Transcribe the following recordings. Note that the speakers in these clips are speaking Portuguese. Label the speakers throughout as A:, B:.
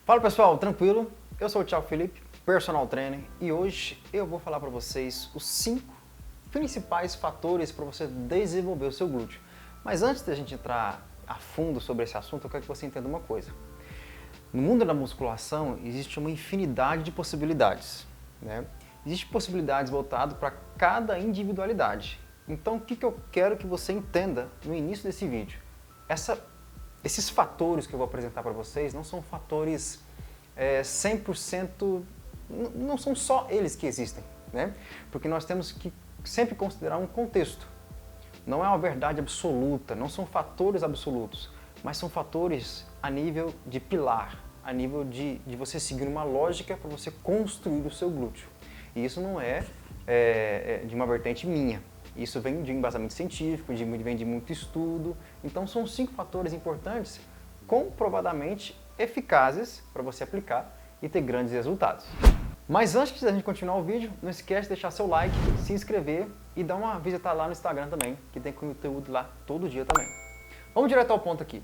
A: Fala pessoal, tranquilo? Eu sou o Thiago Felipe, personal trainer, e hoje eu vou falar para vocês os 5 principais fatores para você desenvolver o seu glúteo. Mas antes da gente entrar a fundo sobre esse assunto, eu quero que você entenda uma coisa. No mundo da musculação existe uma infinidade de possibilidades, né? Existem possibilidades voltadas para cada individualidade. Então o que eu quero que você entenda no início desse vídeo? Esses fatores que eu vou apresentar para vocês não são fatores 100%, não são só eles que existem, né? Porque nós temos que sempre considerar um contexto. Não é uma verdade absoluta, não são fatores absolutos, mas são fatores a nível de pilar, a nível de você seguir uma lógica para você construir o seu glúteo. E isso não é de uma vertente minha. Isso vem de um embasamento científico, vem de muito estudo. Então são 5 fatores importantes, comprovadamente eficazes para você aplicar e ter grandes resultados. Mas antes da gente continuar o vídeo, não esquece de deixar seu like, se inscrever e dar uma visitada lá no Instagram também, que tem conteúdo lá todo dia também. Vamos direto ao ponto aqui.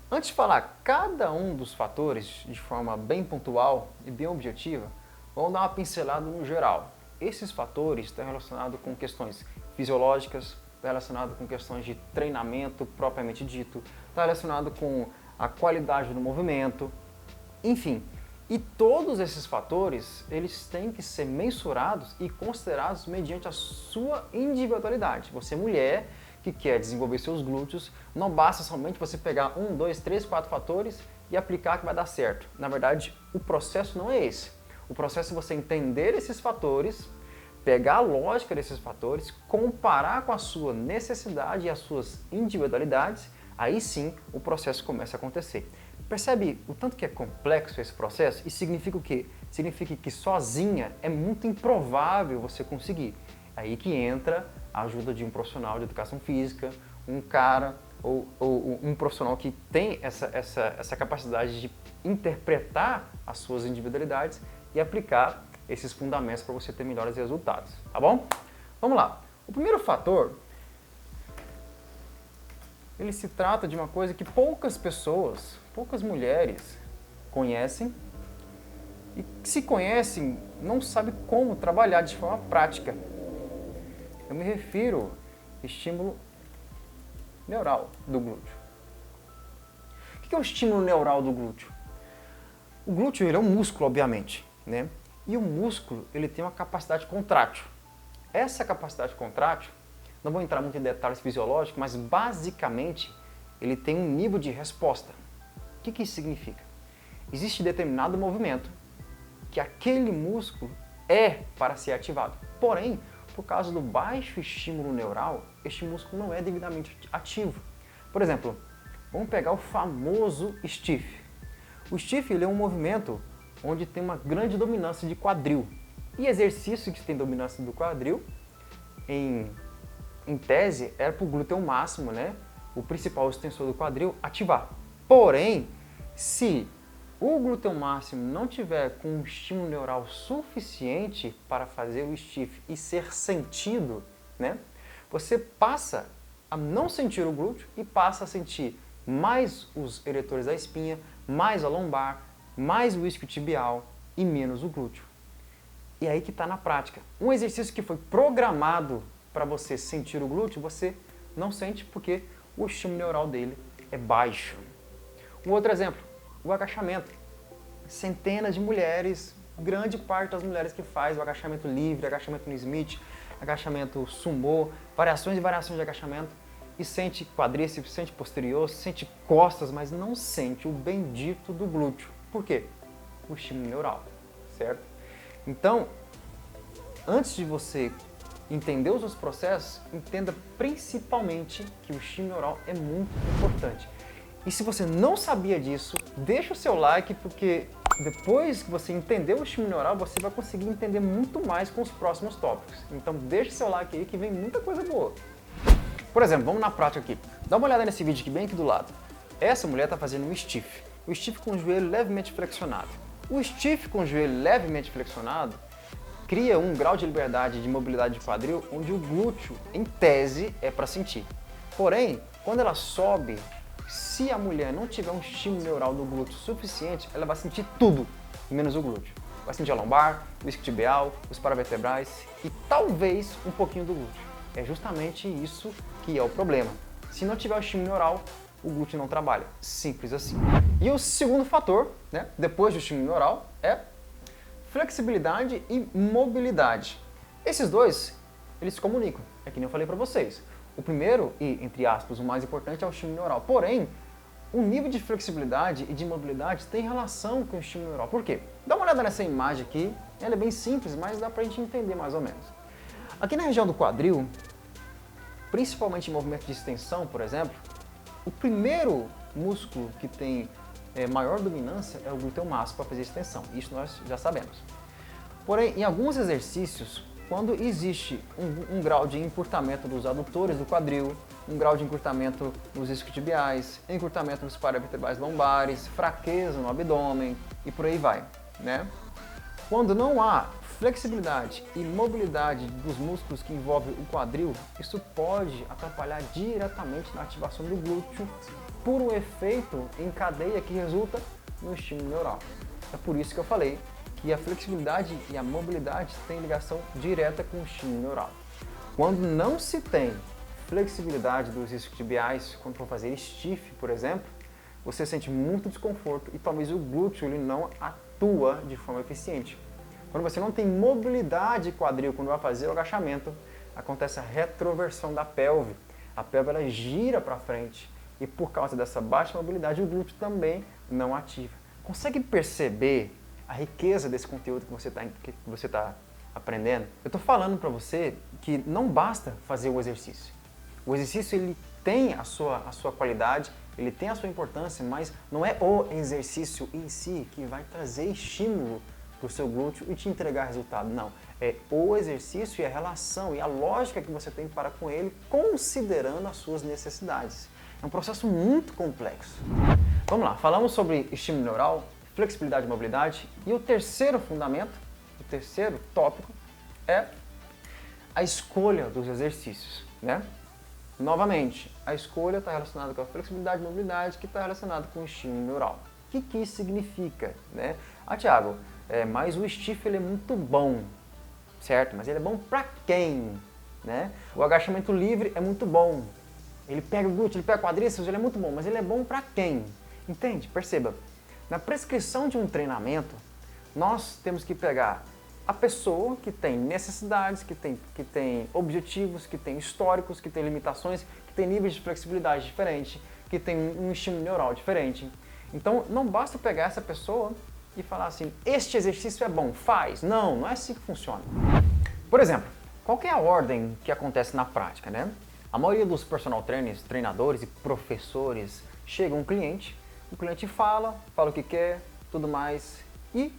A: Antes de falar cada um dos fatores de forma bem pontual e bem objetiva, vamos dar uma pincelada no geral. Esses fatores estão relacionados com questões fisiológicas, está relacionado com questões de treinamento propriamente dito, está relacionado com a qualidade do movimento, enfim. E todos esses fatores, eles têm que ser mensurados e considerados mediante a sua individualidade. Você, mulher, que quer desenvolver seus glúteos, não basta somente você pegar 1, 2, 3, 4 fatores e aplicar que vai dar certo. Na verdade, o processo não é esse. O processo é você entender esses fatores, pegar a lógica desses fatores, comparar com a sua necessidade e as suas individualidades, aí sim o processo começa a acontecer. Percebe o tanto que é complexo esse processo? E significa o quê? Significa que sozinha é muito improvável você conseguir. Aí que entra a ajuda de um profissional de educação física, um cara ou um profissional que tem essa capacidade de interpretar as suas individualidades e aplicar esses fundamentos para você ter melhores resultados, tá bom? Vamos lá. O primeiro fator, ele se trata de uma coisa que poucas pessoas, poucas mulheres conhecem e se conhecem, não sabem como trabalhar de forma prática. Eu me refiro ao estímulo neural do glúteo. O que é o estímulo neural do glúteo? O glúteo ele é um músculo, obviamente, né? E o músculo ele tem uma capacidade contrátil. Essa capacidade contrátil, não vou entrar muito em detalhes fisiológicos, mas basicamente ele tem um nível de resposta. O que isso significa? Existe determinado movimento que aquele músculo é para ser ativado. Porém, por causa do baixo estímulo neural, este músculo não é devidamente ativo. Por exemplo, vamos pegar o famoso stiff. O stiff ele é um movimento onde tem uma grande dominância de quadril. E exercício que tem dominância do quadril, em tese, era para o glúteo máximo, né? O principal extensor do quadril, ativar. Porém, se o glúteo máximo não tiver com um estímulo neural suficiente para fazer o stiff e ser sentido, né? Você passa a não sentir o glúteo e passa a sentir mais os eretores da espinha, mais a lombar, mais o isquiotibial e menos o glúteo. E aí que está na prática. Um exercício que foi programado para você sentir o glúteo, você não sente porque o estímulo neural dele é baixo. Um outro exemplo, o agachamento. Centenas de mulheres, grande parte das mulheres que faz o agachamento livre, agachamento no Smith, agachamento sumô, variações e variações de agachamento, e sente quadríceps, sente posterior, sente costas, mas não sente o bendito do glúteo. Por quê? O estímulo neural, certo? Então, antes de você entender os seus processos, entenda principalmente que o estímulo neural é muito importante. E se você não sabia disso, deixa o seu like, porque depois que você entender o estímulo neural, você vai conseguir entender muito mais com os próximos tópicos. Então deixa o seu like aí que vem muita coisa boa. Por exemplo, vamos na prática aqui. Dá uma olhada nesse vídeo aqui bem aqui do lado. Essa mulher está fazendo um stiff. O stiff com o joelho levemente flexionado. O stiff com o joelho levemente flexionado cria um grau de liberdade de mobilidade de quadril onde o glúteo, em tese, é para sentir. Porém, quando ela sobe Se a mulher não tiver um estímulo neural do glúteo suficiente, ela vai sentir tudo, menos o glúteo. Vai sentir a lombar, o isquiotibial, os paravertebrais e talvez um pouquinho do glúteo. É justamente isso que é o problema. Se não tiver o estímulo neural, o glúteo não trabalha. Simples assim. E o segundo fator, né, depois do estímulo neural, é flexibilidade e mobilidade. Esses dois, eles se comunicam. É que nem eu falei para vocês. O primeiro e, entre aspas, o mais importante é o estímulo neural. Porém, o nível de flexibilidade e de mobilidade tem relação com o estímulo neural. Por quê? Dá uma olhada nessa imagem aqui. Ela é bem simples, mas dá pra gente entender mais ou menos. Aqui na região do quadril, principalmente em movimento de extensão, por exemplo, o primeiro músculo que tem maior dominância é o glúteo máximo para fazer extensão. Isso nós já sabemos. Porém, em alguns exercícios, quando existe um grau de encurtamento dos adutores do quadril, um grau de encurtamento nos isquiotibiais, encurtamento nos paravertebrais lombares, fraqueza no abdômen e por aí vai, né? Quando não há flexibilidade e mobilidade dos músculos que envolvem o quadril, isso pode atrapalhar diretamente na ativação do glúteo por um efeito em cadeia que resulta no estímulo neural. É por isso que eu falei que a flexibilidade e a mobilidade têm ligação direta com o estímulo neural. Quando não se tem flexibilidade dos isquiotibiais, quando for fazer stiff, por exemplo, você sente muito desconforto e talvez o glúteo ele não atua de forma eficiente. Quando você não tem mobilidade quadril quando vai fazer o agachamento, acontece a retroversão da pelve. A pelve ela gira para frente e por causa dessa baixa mobilidade o glúteo também não ativa. Consegue perceber a riqueza desse conteúdo que você está aprendendo? Eu estou falando para você que não basta fazer o exercício. O exercício ele tem a sua qualidade, ele tem a sua importância, mas não é o exercício em si que vai trazer estímulo para o seu glúteo e te entregar resultado. Não, é o exercício e a relação e a lógica que você tem para com ele, considerando as suas necessidades. É um processo muito complexo. Vamos lá, falamos sobre estímulo neural, flexibilidade e mobilidade, e o terceiro fundamento, o terceiro tópico é a escolha dos exercícios, né? Novamente, a escolha está relacionada com a flexibilidade e mobilidade, que está relacionada com o estímulo neural. O que isso significa, né? Thiago, mas o stiff ele é muito bom, certo? Mas ele é bom para quem, né? O agachamento livre é muito bom. Ele pega o glúteo, ele pega quadríceps, ele é muito bom, mas ele é bom para quem? Entende? Perceba. Na prescrição de um treinamento, nós temos que pegar a pessoa que tem necessidades, que tem objetivos, que tem históricos, que tem limitações, que tem níveis de flexibilidade diferentes, que tem um estímulo neural diferente. Então, não basta pegar essa pessoa e falar assim, este exercício é bom, faz. Não, não é assim que funciona. Por exemplo, qual que é a ordem que acontece na prática, né? A maioria dos personal trainers, treinadores e professores chega um cliente, o cliente fala o que quer, tudo mais, e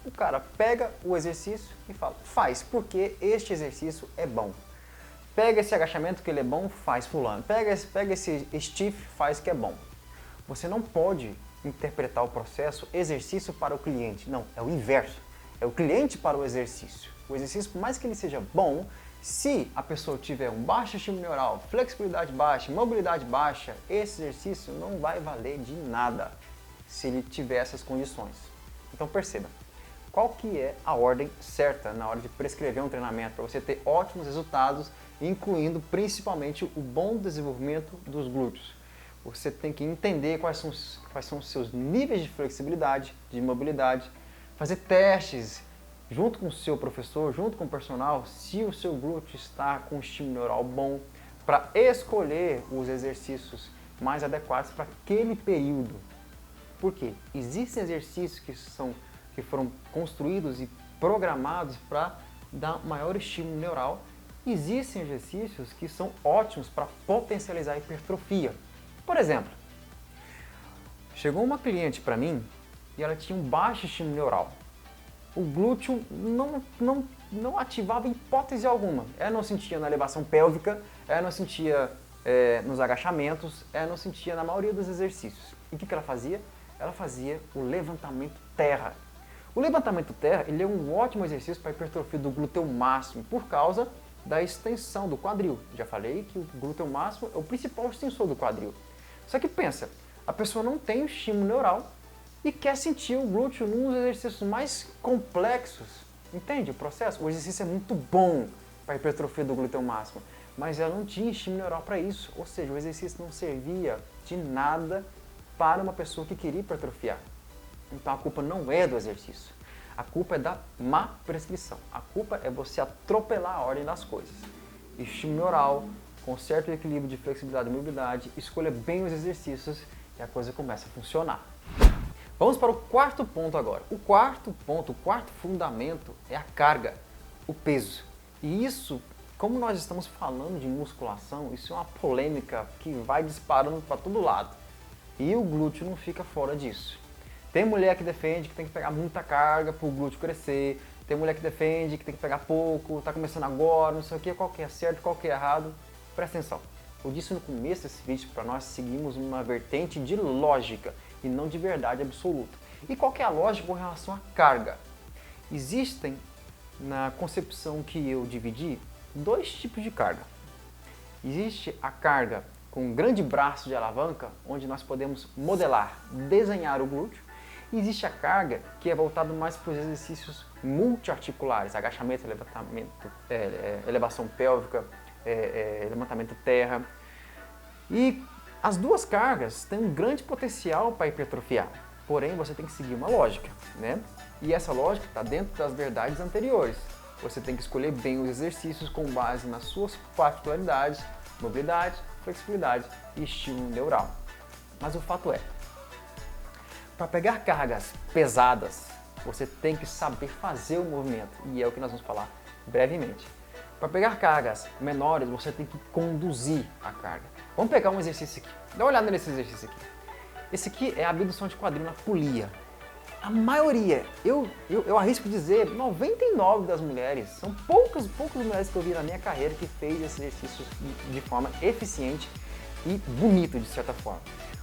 A: o cara pega o exercício e fala, faz, porque este exercício é bom. Pega esse agachamento que ele é bom, faz fulano. Pega esse stiff, faz que é bom. Você não pode interpretar o processo exercício para o cliente. Não, é o inverso. É o cliente para o exercício. O exercício, por mais que ele seja bom, se a pessoa tiver um baixo estímulo neural, flexibilidade baixa, mobilidade baixa, esse exercício não vai valer de nada se ele tiver essas condições. Então perceba, qual que é a ordem certa na hora de prescrever um treinamento para você ter ótimos resultados, incluindo principalmente o bom desenvolvimento dos glúteos. Você tem que entender quais são os seus níveis de flexibilidade, de mobilidade, fazer testes junto com o seu professor, junto com o personal, se o seu glúteo está com um estímulo neural bom, para escolher os exercícios mais adequados para aquele período. Por quê? Existem exercícios que foram construídos e programados para dar maior estímulo neural. Existem exercícios que são ótimos para potencializar a hipertrofia. Por exemplo, chegou uma cliente para mim e ela tinha um baixo estímulo neural. O glúteo não ativava em hipótese alguma. Ela não sentia na elevação pélvica, ela não sentia nos agachamentos, ela não sentia na maioria dos exercícios. E o que ela fazia? Ela fazia o levantamento terra. O levantamento terra ele é um ótimo exercício para a hipertrofia do glúteo máximo, por causa da extensão do quadril. Já falei que o glúteo máximo é o principal extensor do quadril. Só que pensa, a pessoa não tem o estímulo neural e quer sentir o glúteo nos exercícios mais complexos. Entende o processo? O exercício é muito bom para a hipertrofia do glúteo máximo, mas ela não tinha estímulo neural para isso, ou seja, o exercício não servia de nada para uma pessoa que queria hipertrofiar. Então a culpa não é do exercício, a culpa é da má prescrição, a culpa é você atropelar a ordem das coisas. Estímulo neural, com certo equilíbrio de flexibilidade e mobilidade, escolha bem os exercícios e a coisa começa a funcionar. Vamos para o quarto ponto agora. O quarto ponto, o quarto fundamento é a carga, o peso. E isso, como nós estamos falando de musculação, isso é uma polêmica que vai disparando para todo lado. E o glúteo não fica fora disso. Tem mulher que defende que tem que pegar muita carga para o glúteo crescer, tem mulher que defende que tem que pegar pouco, está começando agora, não sei o que, qual que é certo, qual que é errado. Presta atenção. Eu disse no começo desse vídeo para nós seguirmos uma vertente de lógica e não de verdade absoluta. E qual que é a lógica com relação à carga? Existem, na concepção que eu dividi, dois tipos de carga. Existe a carga com um grande braço de alavanca, onde nós podemos modelar, desenhar o glúteo. E existe a carga que é voltada mais para os exercícios multiarticulares, agachamento, levantamento, elevação pélvica, levantamento terra. E as duas cargas têm um grande potencial para hipertrofiar, porém você tem que seguir uma lógica, né? E essa lógica está dentro das verdades anteriores. Você tem que escolher bem os exercícios com base nas suas particularidades, mobilidade, flexibilidade e estímulo neural. Mas o fato é, para pegar cargas pesadas, você tem que saber fazer o movimento, e é o que nós vamos falar brevemente. Para pegar cargas menores, você tem que conduzir a carga. Vamos pegar um exercício aqui. Dá uma olhada nesse exercício aqui. Esse aqui é a abdução de quadril na polia. A maioria, eu arrisco dizer, 99 das mulheres, são poucas mulheres que eu vi na minha carreira que fez esse exercício de forma eficiente e bonita, de certa forma.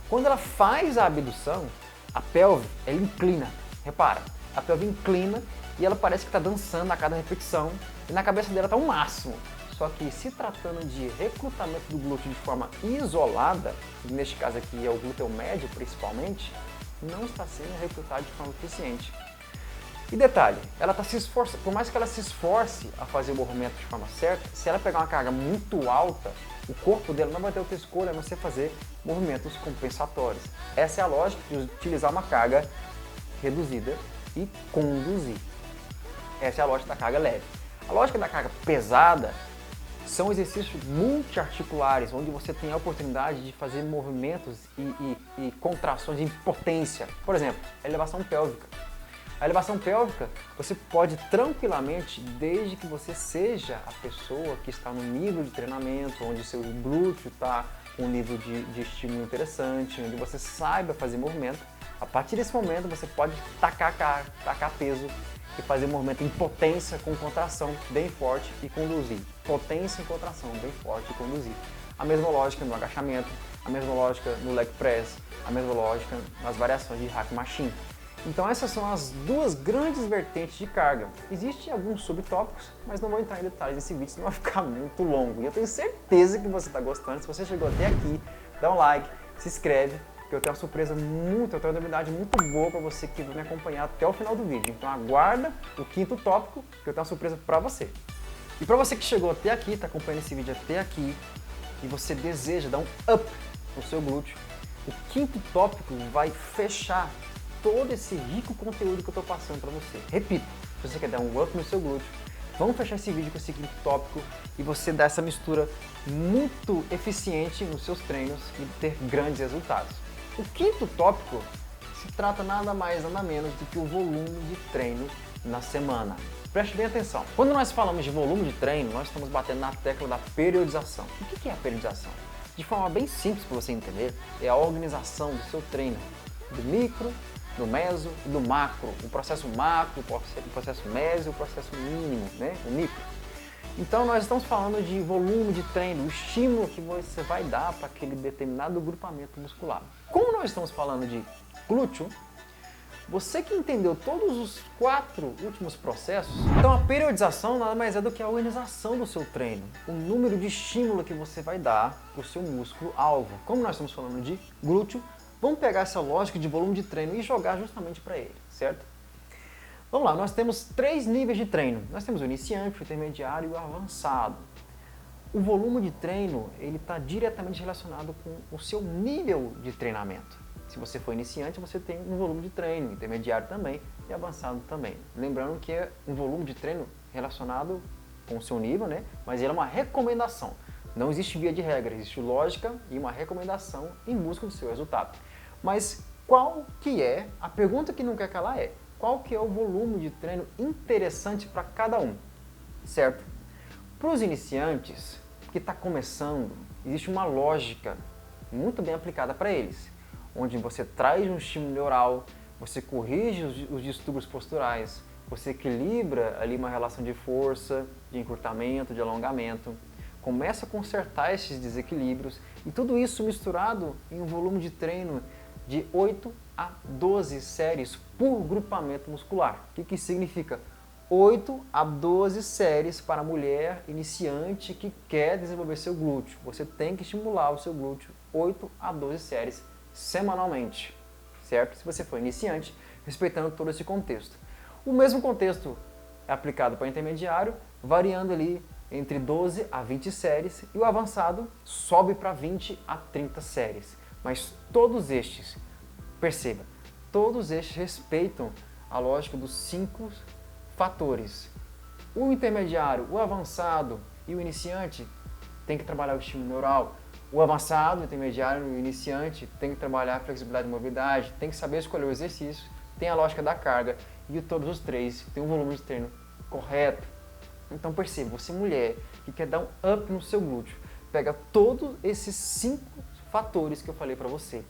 A: Quando ela faz a abdução, a pelve, ela inclina. Repara, a pelve inclina e ela parece que está dançando a cada repetição e na cabeça dela está um máximo. Só que se tratando de recrutamento do glúteo de forma isolada, neste caso aqui é o glúteo médio principalmente, não está sendo recrutado de forma eficiente. E detalhe, ela está se esforçando, por mais que ela se esforce a fazer o movimento de forma certa, se ela pegar uma carga muito alta, o corpo dela não vai ter outra escolha a não ser fazer movimentos compensatórios. Essa é a lógica de utilizar uma carga reduzida e conduzir. Essa é a lógica da carga leve. A lógica da carga pesada são exercícios multiarticulares, onde você tem a oportunidade de fazer movimentos e contrações de potência. Por exemplo, a elevação pélvica. A elevação pélvica você pode tranquilamente, desde que você seja a pessoa que está no nível de treinamento, onde seu glúteo está com um nível de estímulo interessante, onde você saiba fazer movimento. A partir desse momento você pode tacar peso e fazer movimento em potência com contração bem forte e conduzir. Potência em contração bem forte e conduzir. A mesma lógica no agachamento, a mesma lógica no leg press, a mesma lógica nas variações de hack machine. Então essas são as duas grandes vertentes de carga. Existem alguns subtópicos, mas não vou entrar em detalhes nesse vídeo, senão vai ficar muito longo. E eu tenho certeza que você está gostando. Se você chegou até aqui, dá um like, se inscreve, que eu tenho uma surpresa eu tenho uma novidade muito boa para você que vai me acompanhar até o final do vídeo. Então aguarda o quinto tópico, que eu tenho uma surpresa para você. E para você que chegou até aqui, está acompanhando esse vídeo até aqui, e você deseja dar um up no seu glúteo, o quinto tópico vai fechar todo esse rico conteúdo que eu estou passando para você. Repito, se você quer dar um up no seu glúteo, vamos fechar esse vídeo com esse quinto tópico e você dar essa mistura muito eficiente nos seus treinos e ter grandes resultados. O quinto tópico se trata nada mais, nada menos do que o volume de treino na semana. Preste bem atenção. Quando nós falamos de volume de treino, nós estamos batendo na tecla da periodização. O que é a periodização? De forma bem simples para você entender, é a organização do seu treino, do micro, do meso e do macro. O processo macro, o processo meso e o processo mínimo, né? O micro. Então nós estamos falando de volume de treino, o estímulo que você vai dar para aquele determinado grupamento muscular. Como nós estamos falando de glúteo, você que entendeu todos os 4 últimos processos, então a periodização nada mais é do que a organização do seu treino, o número de estímulo que você vai dar para o seu músculo alvo. Como nós estamos falando de glúteo, Vamos pegar essa lógica de volume de treino e jogar justamente para ele, certo? Vamos lá, nós temos 3 níveis de treino. Nós temos o iniciante, o intermediário e o avançado. O volume de treino ele está diretamente relacionado com o seu nível de treinamento. Se você for iniciante, você tem um volume de treino, intermediário também e avançado também. Lembrando que é um volume de treino relacionado com o seu nível, né? Mas ele é uma recomendação. Não existe via de regra, existe lógica e uma recomendação em busca do seu resultado. Mas qual que é, a pergunta que não quer calar é, qual que é o volume de treino interessante para cada um, certo? Para os iniciantes, que está começando, existe uma lógica muito bem aplicada para eles, onde você traz um estímulo neural, você corrige os distúrbios posturais, você equilibra ali uma relação de força, de encurtamento, de alongamento, começa a consertar esses desequilíbrios e tudo isso misturado em um volume de treino de 8 a 12 séries por grupamento muscular. O que significa? 8 a 12 séries para a mulher iniciante que quer desenvolver seu glúteo. Você tem que estimular o seu glúteo 8 a 12 séries semanalmente, certo? Se você for iniciante, respeitando todo esse contexto. O mesmo contexto é aplicado para intermediário, variando ali entre 12 a 20 séries e o avançado sobe para 20 a 30 séries. Mas todos estes, perceba, todos estes respeitam a lógica dos 5 fatores. O intermediário, o avançado e o iniciante tem que trabalhar o estímulo neural. O avançado, o intermediário e o iniciante tem que trabalhar a flexibilidade e mobilidade, tem que saber escolher o exercício, tem a lógica da carga e todos os 3 têm um volume de treino correto. Então perceba, você mulher que quer dar um up no seu glúteo, pega todos esses 5 fatores que eu falei para você.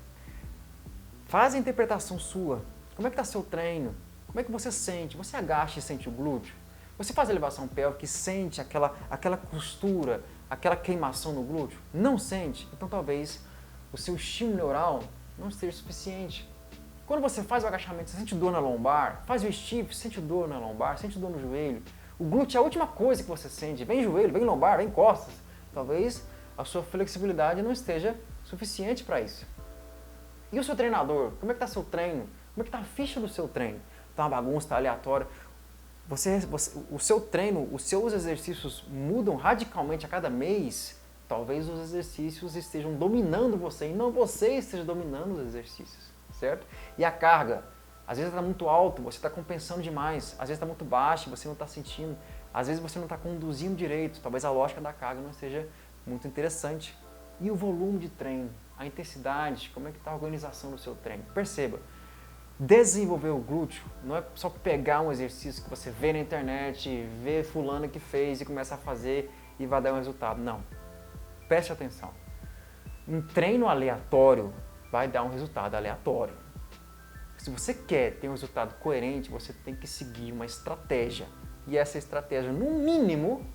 A: Faz a interpretação sua. Como é que está seu treino? Como é que você sente? Você agacha e sente o glúteo? Você faz a elevação pélvica e sente aquela costura, aquela queimação no glúteo? Não sente? Então talvez o seu estímulo neural não esteja suficiente. Quando você faz o agachamento, você sente dor na lombar? Faz o stiff, sente dor na lombar, sente dor no joelho? O glúteo é a última coisa que você sente. Vem joelho, vem lombar, vem costas. Talvez a sua flexibilidade não esteja suficiente para isso. E o seu treinador? Como é que está seu treino? Como é que está a ficha do seu treino? Está uma bagunça, está aleatório? O seu treino, os seus exercícios mudam radicalmente a cada mês? Talvez os exercícios estejam dominando você e não você esteja dominando os exercícios, certo? E a carga? Às vezes está muito alto, você está compensando demais. Às vezes está muito baixo, você não está sentindo. Às vezes você não está conduzindo direito. Talvez a lógica da carga não seja muito interessante. E o volume de treino? A intensidade? Como é que está a organização do seu treino? Perceba, desenvolver o glúteo não é só pegar um exercício que você vê na internet, vê fulano que fez e começa a fazer e vai dar um resultado. Não. Preste atenção. Um treino aleatório vai dar um resultado aleatório. Se você quer ter um resultado coerente, você tem que seguir uma estratégia. E essa estratégia, no mínimo,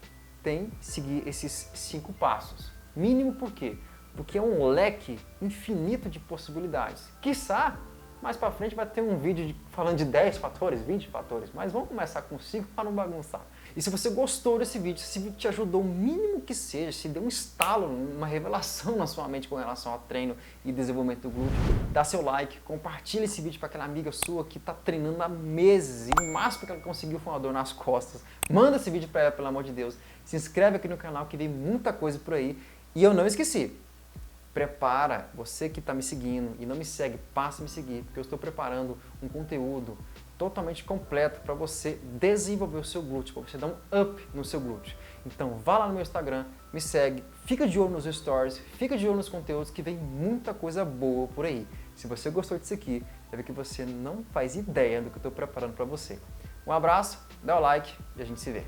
A: tem que seguir esses 5 passos. Mínimo por quê? Porque é um leque infinito de possibilidades. Quiçá, mais para frente vai ter um vídeo falando de 10 fatores, 20 fatores, mas vamos começar com 5 para não bagunçar. E se você gostou desse vídeo, se esse vídeo te ajudou o mínimo que seja, se deu um estalo, uma revelação na sua mente com relação ao treino e desenvolvimento do glúteo, dá seu like, compartilha esse vídeo para aquela amiga sua que está treinando há meses e o máximo que ela conseguiu foi uma dor nas costas. Manda esse vídeo para ela, pelo amor de Deus. Se inscreve aqui no canal que vem muita coisa por aí. E eu não esqueci. Prepara, você que está me seguindo e não me segue, passa a me seguir, porque eu estou preparando um conteúdo totalmente completo para você desenvolver o seu glúteo, para você dar um up no seu glúteo. Então vá lá no meu Instagram, me segue, fica de olho nos stories, fica de olho nos conteúdos que vem muita coisa boa por aí. Se você gostou disso aqui, deve que você não faz ideia do que eu estou preparando para você. Um abraço, dá o like e a gente se vê.